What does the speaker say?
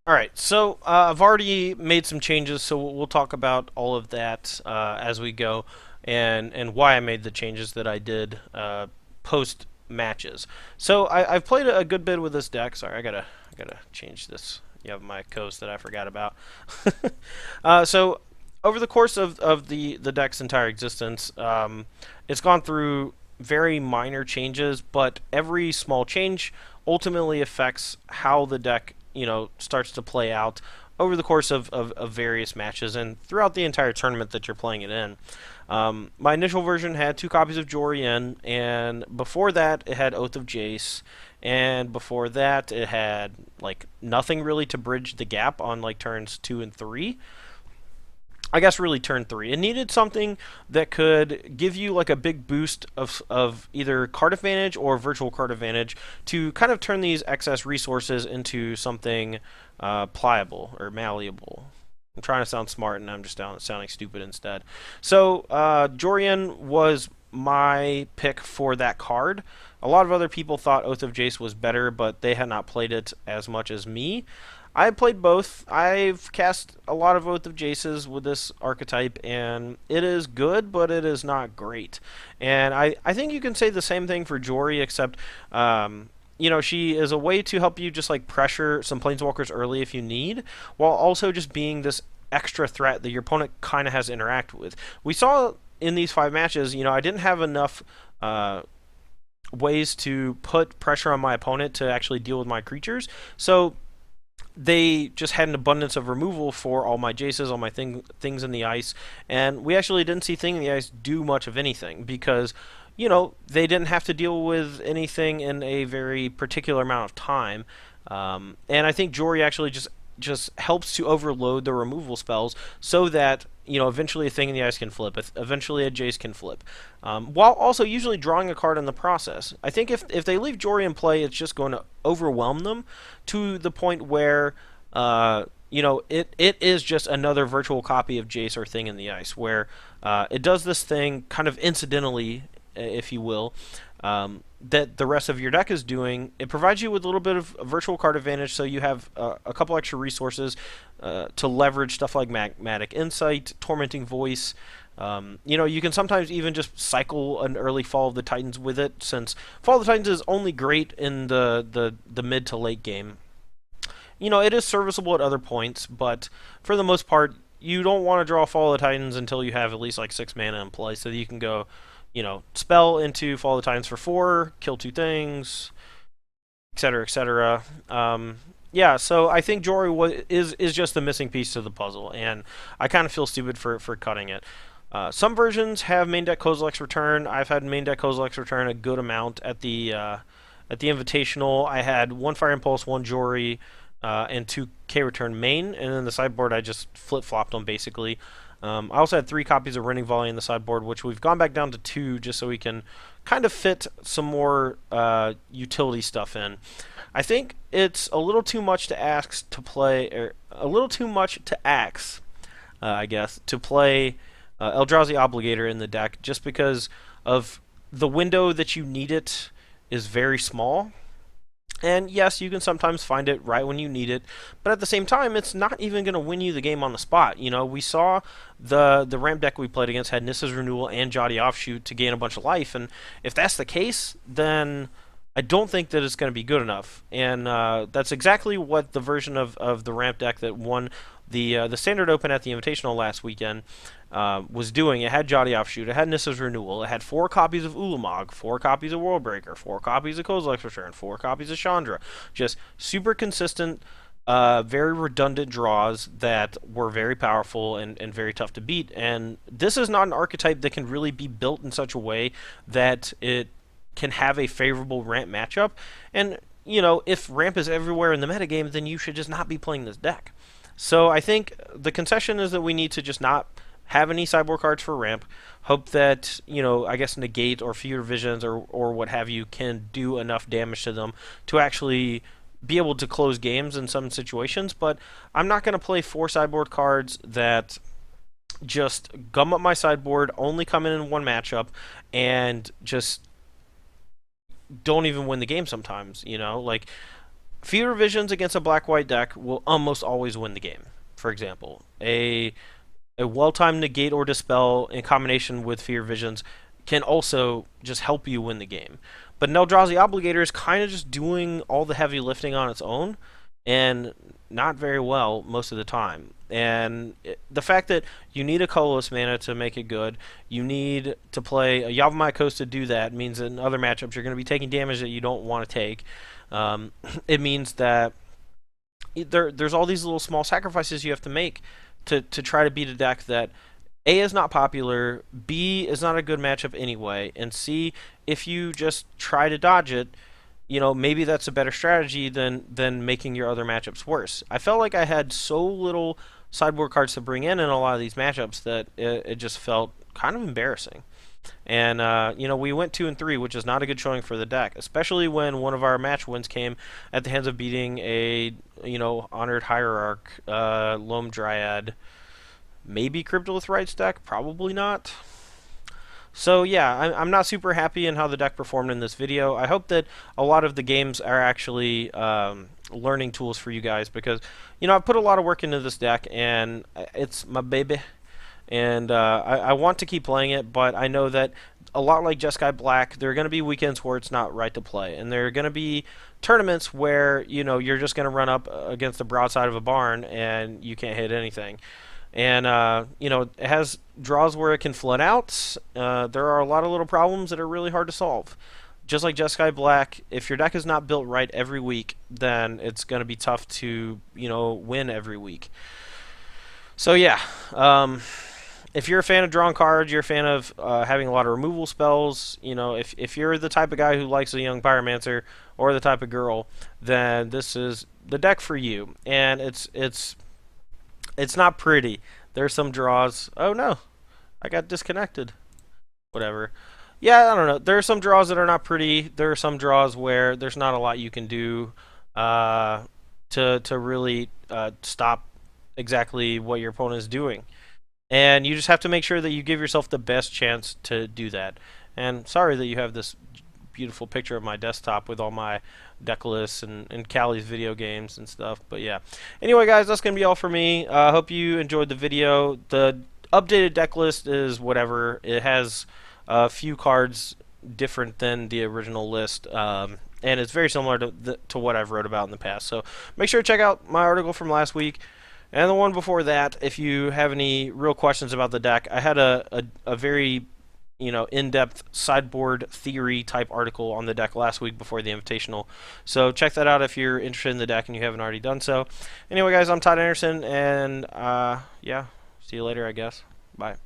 All right, so I've already made some changes, so we'll talk about all of that as we go, and why I made the changes that I did post matches. So I've played a good bit with this deck. Sorry, I gotta change this. You have my coast that I forgot about. So over the course of the deck's entire existence, it's gone through very minor changes, but every small change ultimately affects how the deck starts to play out over the course of various matches and throughout the entire tournament that you're playing it in. My initial version had 2 copies of Jorian, and before that it had Oath of Jace, and before that it had like nothing really to bridge the gap on like turns 2 and 3. I guess really turn 3. It needed something that could give you like a big boost of either card advantage or virtual card advantage to kind of turn these excess resources into something pliable or malleable. I'm trying to sound smart and I'm just sounding stupid instead. So Jorian was my pick for that card. A lot of other people thought Oath of Jace was better, but they had not played it as much as me. I played both. I've cast a lot of Oath of Jaces with this archetype, and it is good, but it is not great. And I think you can say the same thing for Jory, except, she is a way to help you just like pressure some planeswalkers early if you need, while also just being this extra threat that your opponent kind of has to interact with. We saw in these 5 matches, I didn't have enough. Ways to put pressure on my opponent to actually deal with my creatures. So they just had an abundance of removal for all my Jaces, all my things in the ice, and we actually didn't see Thing in the Ice do much of anything because, they didn't have to deal with anything in a very particular amount of time. And I think Jory actually just helps to overload the removal spells so that eventually a Thing in the Ice can flip, eventually a Jace can flip, while also usually drawing a card in the process. I think if they leave Jory in play, it's just going to overwhelm them to the point where it is just another virtual copy of Jace or Thing in the Ice, where it does this thing kind of incidentally, if you will, that the rest of your deck is doing. It provides you with a little bit of virtual card advantage, so you have a couple extra resources to leverage stuff like Magmatic Insight, Tormenting Voice. You can sometimes even just cycle an early Fall of the Titans with it, since Fall of the Titans is only great in the mid to late game. It is serviceable at other points, but for the most part, you don't want to draw Fall of the Titans until you have at least like 6 mana in play, so that you can go spell into Fall of the Titans for 4, kill 2 things, etc., etc. Yeah, so I think Jory is just the missing piece to the puzzle, and I kind of feel stupid for cutting it. Some versions have main deck Kozilek's Return. I've had main deck Kozilek's Return a good amount at the Invitational. I had 1 Fire Impulse, 1 Jory, and 2 K Return main, and then the sideboard I just flip-flopped them basically. I also had 3 copies of Running Volley in the sideboard, which we've gone back down to 2 just so we can kind of fit some more utility stuff in. I think it's a little too much to ask to play, or a little too much to ask, I guess, to play Eldrazi Obligator in the deck, just because of the window that you need it is very small. And yes, you can sometimes find it right when you need it, but at the same time, it's not even going to win you the game on the spot. We saw the ramp deck we played against had Nissa's Renewal and Jotty Offshoot to gain a bunch of life, and if that's the case, then I don't think that it's going to be good enough. And that's exactly what the version of the ramp deck that won the Standard Open at the Invitational last weekend was doing. It had Jotty Offshoot, it had Nissa's Renewal, it had 4 copies of Ulamog, 4 copies of Worldbreaker, 4 copies of Kozilek's Return, 4 copies of Chandra. Just super consistent, very redundant draws that were very powerful and very tough to beat. And this is not an archetype that can really be built in such a way that it can have a favorable ramp matchup. And, if ramp is everywhere in the metagame, then you should just not be playing this deck. So I think the concession is that we need to just not have any sideboard cards for ramp. Hope that, I guess Negate or Fewer Visions or what have you can do enough damage to them to actually be able to close games in some situations. But I'm not going to play 4 sideboard cards that just gum up my sideboard, only come in 1 matchup, and just don't even win the game sometimes. Like, Fewer visions against a black-white deck will almost always win the game. For example, a well-timed negate or dispel in combination with fear visions can also just help you win the game. But Neldrazi Obligator is kind of just doing all the heavy lifting on its own, and not very well most of the time. And the fact that you need a colorless mana to make it good, you need to play a Yavimaya Coast to do that, means that in other matchups you're going to be taking damage that you don't want to take. It means that there's all these little small sacrifices you have to make to try to beat a deck that A is not popular, B is not a good matchup anyway, and C, if you just try to dodge it, maybe that's a better strategy than making your other matchups worse. I felt like I had so little sideboard cards to bring in a lot of these matchups that it just felt kind of embarrassing. And we went 2-3, which is not a good showing for the deck, especially when one of our match wins came at the hands of beating a Honored Hierarch, Loam Dryad, maybe Cryptolith Rites deck, probably not. So yeah, I'm not super happy in how the deck performed in this video. I hope that a lot of the games are actually learning tools for you guys, because I put a lot of work into this deck and it's my baby. And I want to keep playing it, but I know that a lot like Jeskai Black, there are going to be weekends where it's not right to play, and there are going to be tournaments where you're just going to run up against the broadside of a barn and you can't hit anything. And it has draws where it can flood out. There are a lot of little problems that are really hard to solve. Just like Jeskai Black, if your deck is not built right every week, then it's going to be tough to win every week. So yeah. If you're a fan of drawing cards, you're a fan of having a lot of removal spells, if you're the type of guy who likes a young pyromancer or the type of girl, then this is the deck for you. And it's not pretty. There's some draws. Oh no, I got disconnected. Whatever. Yeah, I don't know. There are some draws that are not pretty. There are some draws where there's not a lot you can do to really stop exactly what your opponent is doing. And you just have to make sure that you give yourself the best chance to do that. And sorry that you have this beautiful picture of my desktop with all my deck lists and Callie's video games and stuff. But yeah. Anyway, guys, that's going to be all for me. I hope you enjoyed the video. The updated deck list is whatever. It has a few cards different than the original list. And it's very similar to what I've wrote about in the past. So make sure to check out my article from last week. And the one before that, if you have any real questions about the deck, I had a very in-depth sideboard theory type article on the deck last week before the Invitational. So check that out if you're interested in the deck and you haven't already done so. Anyway, guys, I'm Todd Anderson, and yeah, see you later, I guess. Bye.